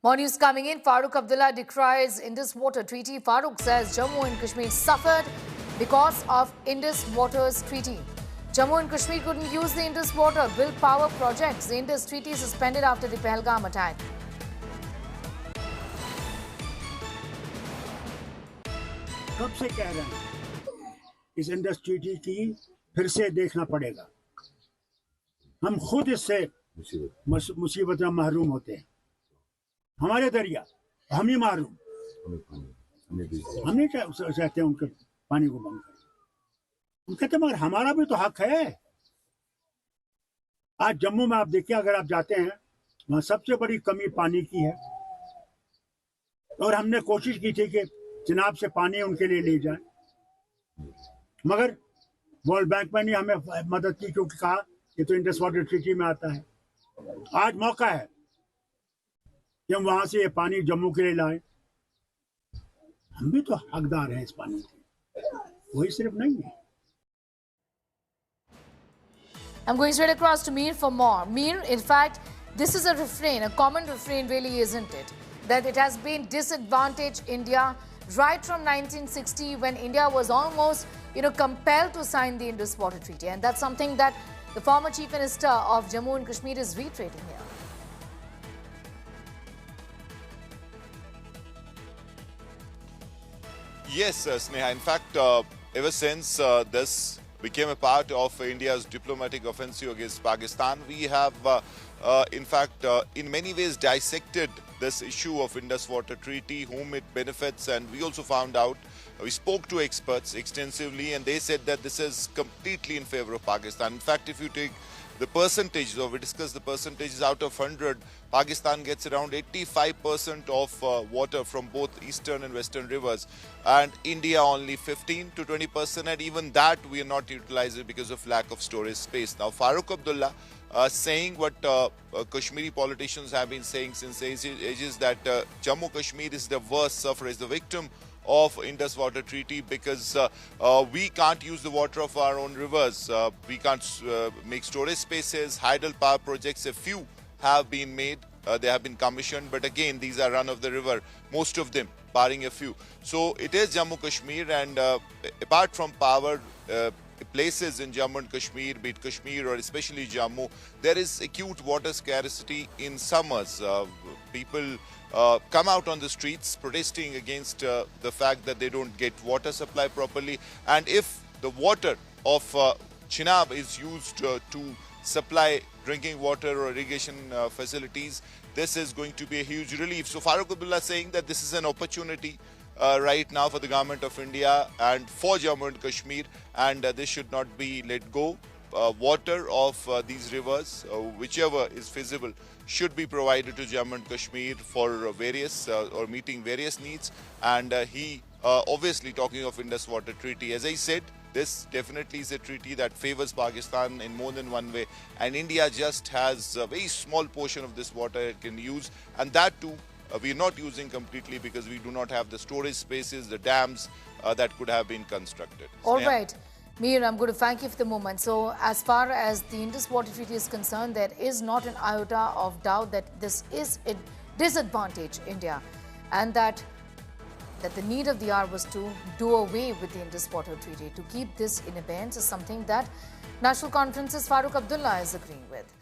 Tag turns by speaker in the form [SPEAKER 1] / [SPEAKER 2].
[SPEAKER 1] More news coming in. Farooq Abdullah decries Indus Water Treaty. Farooq says Jammu and Kashmir suffered because of Indus Waters Treaty. Jammu and Kashmir couldn't use the Indus Water, build power projects. The Indus Treaty suspended after the Pahalgam attack.
[SPEAKER 2] कब से कह रहे हैं इस Indus treaty की फिर से देखना पड़ेगा। हम खुद इससे मुसीबत में महरूम होते हैं। हमारे दरिया हम ही महरूम, हम नहीं चाहते उनके पानी को बंद करें। हम कहते मगर हमारा भी तो हक है। आज जम्मू में आप देखिए, अगर आप जाते हैं वहां सबसे बड़ी कमी पानी की है, और हमने कोशिश की थी कि चिनाब से पानी उनके लिए ले जाए, मगर वर्ल्ड बैंक में नहीं हमें मदद की, क्योंकि कहा ये तो इंडस वाटर ट्रीटी में आता है। आज मौका है कि हम वहां से ये पानी जम्मू के लिए लाएं। हम भी तो हकदार हैं इस पानी के, वही सिर्फ नहीं है।
[SPEAKER 1] I'm going straight across to Mir for more. Mir, in fact, this is a refrain, a common refrain really, isn't it? That it has been disadvantaged India right from 1960, when India was almost, compelled to sign the Indus Water Treaty. And that's something that the former Chief Minister of Jammu and Kashmir is reiterating here.
[SPEAKER 3] Yes, Sneha. In fact, ever since this became a part of India's diplomatic offensive against Pakistan, we have, in fact, in many ways dissected this issue of Indus Water Treaty, whom it benefits, and we also found out, we spoke to experts extensively, and they said that this is completely in favor of Pakistan. In fact, if you take the percentages, or we discuss the percentages, out of 100, Pakistan gets around 85% of water from both eastern and western rivers, and India only 15 to 20%, and even that we are not utilizing because of lack of storage space. Now, Farooq Abdullah saying what Kashmiri politicians have been saying since ages, that Jammu Kashmir is the worst sufferer, is the victim of Indus Water Treaty, because we can't use the water of our own rivers. We can't make storage spaces. Hydel power projects, a few have been made, they have been commissioned, but again these are run of the river, most of them, barring a few. So it is Jammu Kashmir, and apart from power places in Jammu and Kashmir, be it Kashmir or especially Jammu, there is acute water scarcity in summers. People come out on the streets protesting against the fact that they don't get water supply properly, and if the water of Chenab is used to supply drinking water or irrigation facilities, this is going to be a huge relief. So Farooq Abdullah saying that this is an opportunity right now for the government of India and for Jammu and Kashmir, and this should not be let go. Water of these rivers, whichever is feasible, should be provided to Jammu and Kashmir for various or meeting various needs. And he obviously talking of Indus Water Treaty. As I said, this definitely is a treaty that favors Pakistan in more than one way, and India just has a very small portion of this water it can use, and that too we are not using completely because we do not have the storage spaces, the dams that could have been constructed.
[SPEAKER 1] All right. Mir, I'm going to thank you for the moment. So, as far as the Indus Water Treaty is concerned, there is not an iota of doubt that this is a disadvantage India, and that the need of the hour was to do away with the Indus Water Treaty. To keep this in abeyance is something that National Conference's Farooq Abdullah is agreeing with.